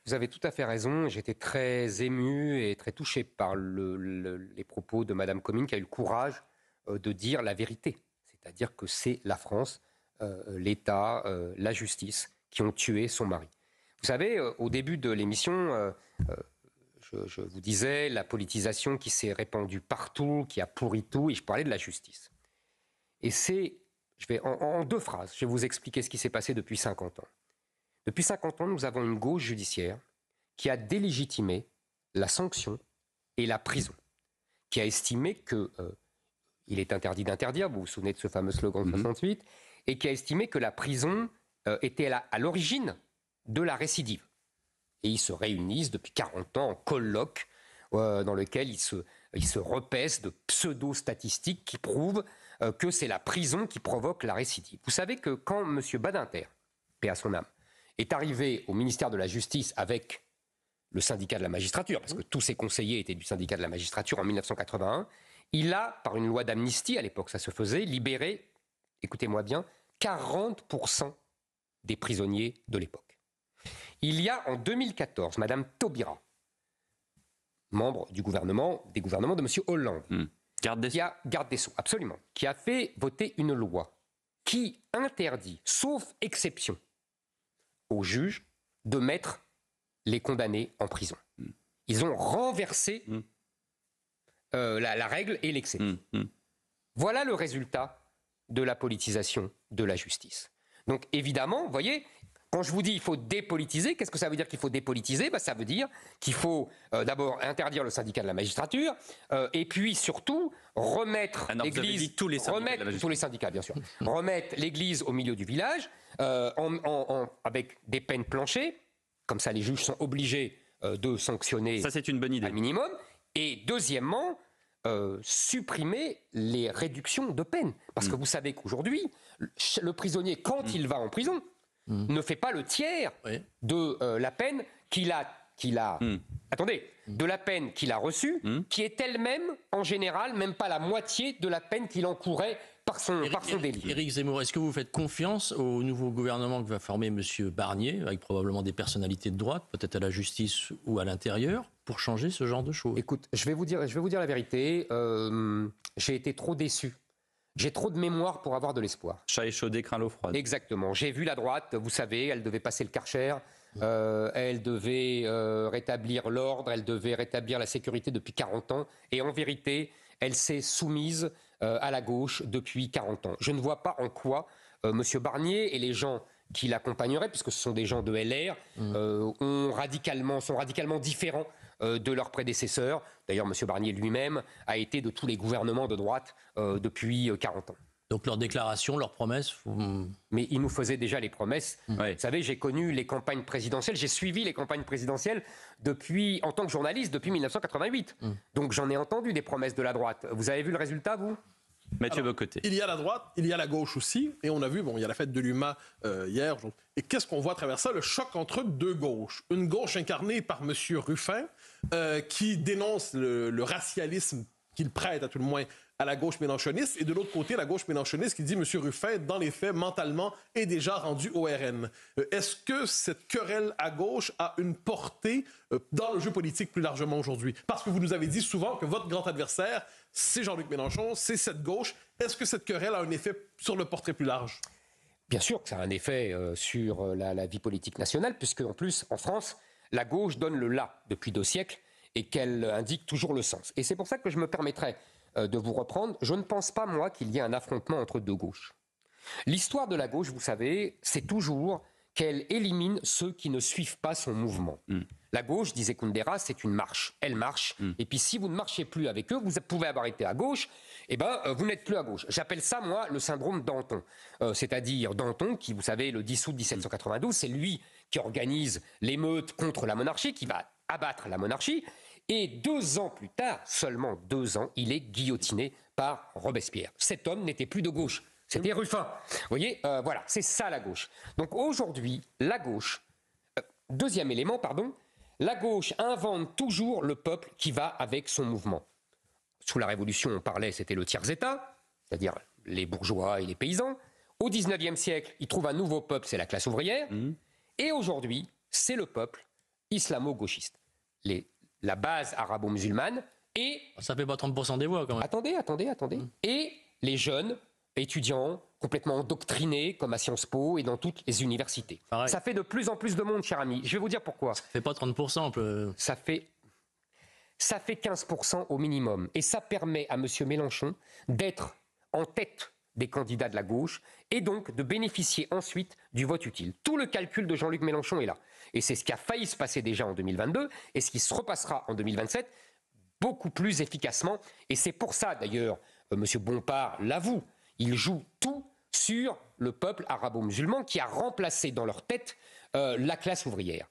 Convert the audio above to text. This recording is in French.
Vous avez tout à fait raison. J'étais très ému et très touché par les propos de Mme Comines qui a eu le courage de dire la vérité. C'est-à-dire que c'est la France, l'État, la justice qui ont tué son mari. Vous savez, au début de l'émission, je vous disais la politisation qui s'est répandue partout, qui a pourri tout, et je parlais de la justice. Et en 2 phrases, je vais vous expliquer ce qui s'est passé depuis 50 ans. Depuis 50 ans, nous avons une gauche judiciaire qui a délégitimé la sanction et la prison, qui a estimé qu'il est interdit d'interdire, vous vous souvenez de ce fameux slogan de 68, et qui a estimé que la prison était à l'origine de la récidive. Et ils se réunissent depuis 40 ans en colloque dans lequel ils se repaissent de pseudo-statistiques qui prouvent que c'est la prison qui provoque la récidive. Vous savez que quand M. Badinter, paix à son âme, est arrivé au ministère de la Justice avec le syndicat de la magistrature, parce que tous ses conseillers étaient du syndicat de la magistrature en 1981, il a, par une loi d'amnistie, à l'époque ça se faisait, libéré, écoutez-moi bien, 40% des prisonniers de l'époque. Il y a en 2014, Mme Taubira, membre des gouvernements de M. Hollande, Garde des Sceaux, absolument, qui a fait voter une loi qui interdit, sauf exception, aux juges de mettre les condamnés en prison. Ils ont renversé la règle et l'exception. Voilà le résultat de la politisation de la justice. Donc évidemment, vous voyez, quand je vous dis qu'il faut dépolitiser, qu'est-ce que ça veut dire qu'il faut dépolitiser ? Ça veut dire qu'il faut d'abord interdire le syndicat de la magistrature et puis surtout remettre l'Église, tous les syndicats bien sûr, remettre l'Église au milieu du village avec des peines planchées, comme ça les juges sont obligés de sanctionner. Ça c'est une bonne idée. Un minimum. Et deuxièmement, supprimer les réductions de peine. Parce que vous savez qu'aujourd'hui, le prisonnier, quand il va en prison, ne fait pas le tiers de la peine qu'il a de la peine qu'il a reçue, qui est elle-même, en général, même pas la moitié de la peine qu'il encourait par son délit. Éric Zemmour, est-ce que vous faites confiance au nouveau gouvernement que va former M. Barnier, avec probablement des personnalités de droite, peut-être à la justice ou à l'intérieur, pour changer ce genre de choses ? Écoute, je vais vous dire la vérité, j'ai été trop déçu. J'ai trop de mémoire pour avoir de l'espoir. Chat échaudé craint l'eau froide. Exactement. J'ai vu la droite, vous savez, elle devait passer le Karcher, elle devait rétablir l'ordre, elle devait rétablir la sécurité depuis 40 ans. Et en vérité, elle s'est soumise à la gauche depuis 40 ans. Je ne vois pas en quoi M. Barnier et les gens qui l'accompagneraient, puisque ce sont des gens de LR, sont radicalement différents de leurs prédécesseurs. D'ailleurs, M. Barnier lui-même a été de tous les gouvernements de droite depuis 40 ans. Donc leurs déclarations, leurs promesses Mais ils nous faisaient déjà les promesses. Vous savez, j'ai connu les campagnes présidentielles, j'ai suivi les campagnes présidentielles en tant que journaliste depuis 1988. Donc j'en ai entendu des promesses de la droite. Vous avez vu le résultat, vous ? Mathieu Bocoté. Il y a la droite, il y a la gauche aussi, et on a vu, il y a la fête de l'UMA hier, et qu'est-ce qu'on voit à travers ça? Le choc entre deux gauches. Une gauche incarnée par M. Ruffin, qui dénonce le racialisme qu'il prête, à tout le moins, à la gauche mélenchoniste, et de l'autre côté, la gauche mélenchoniste qui dit M. Ruffin, dans les faits, mentalement, est déjà rendu au RN. Est-ce que cette querelle à gauche a une portée dans le jeu politique plus largement aujourd'hui? Parce que vous nous avez dit souvent que votre grand adversaire, c'est Jean-Luc Mélenchon, c'est cette gauche. Est-ce que cette querelle a un effet sur le portrait plus large? Bien sûr que ça a un effet sur la vie politique nationale, puisque en plus, en France, la gauche donne le là depuis 2 siècles et qu'elle indique toujours le sens. Et c'est pour ça que je me permettrai de vous reprendre. Je ne pense pas, moi, qu'il y ait un affrontement entre deux gauches. L'histoire de la gauche, vous savez, c'est toujours qu'elle élimine ceux qui ne suivent pas son mouvement. La gauche, disait Kundera, c'est une marche. Elle marche. Et puis si vous ne marchez plus avec eux, vous pouvez avoir été à gauche, vous n'êtes plus à gauche. J'appelle ça, moi, le syndrome Danton. C'est-à-dire Danton, qui, vous savez, le 10 août 1792, c'est lui qui organise l'émeute contre la monarchie, qui va abattre la monarchie. Et 2 ans plus tard, seulement 2 ans, il est guillotiné par Robespierre. Cet homme n'était plus de gauche. C'était Ruffin. Vous voyez, voilà, c'est ça la gauche. Donc aujourd'hui, la gauche, deuxième élément, la gauche invente toujours le peuple qui va avec son mouvement. Sous la Révolution, on parlait, c'était le tiers-état, c'est-à-dire les bourgeois et les paysans. Au XIXe siècle, ils trouvent un nouveau peuple, c'est la classe ouvrière. Et aujourd'hui, c'est le peuple islamo-gauchistes. La base arabo-musulmane et... Ça fait pas 30% des voix, quand même. Attendez. Et les jeunes étudiants complètement endoctrinés, comme à Sciences Po et dans toutes les universités. Pareil. Ça fait de plus en plus de monde, cher ami. Je vais vous dire pourquoi. Ça fait pas 30%. Ça fait 15% au minimum. Et ça permet à M. Mélenchon d'être en tête des candidats de la gauche et donc de bénéficier ensuite du vote utile. Tout le calcul de Jean-Luc Mélenchon est là. Et c'est ce qui a failli se passer déjà en 2022 et ce qui se repassera en 2027 beaucoup plus efficacement. Et c'est pour ça, d'ailleurs, M. Bompard l'avoue, il joue tout sur le peuple arabo-musulman qui a remplacé dans leur tête la classe ouvrière.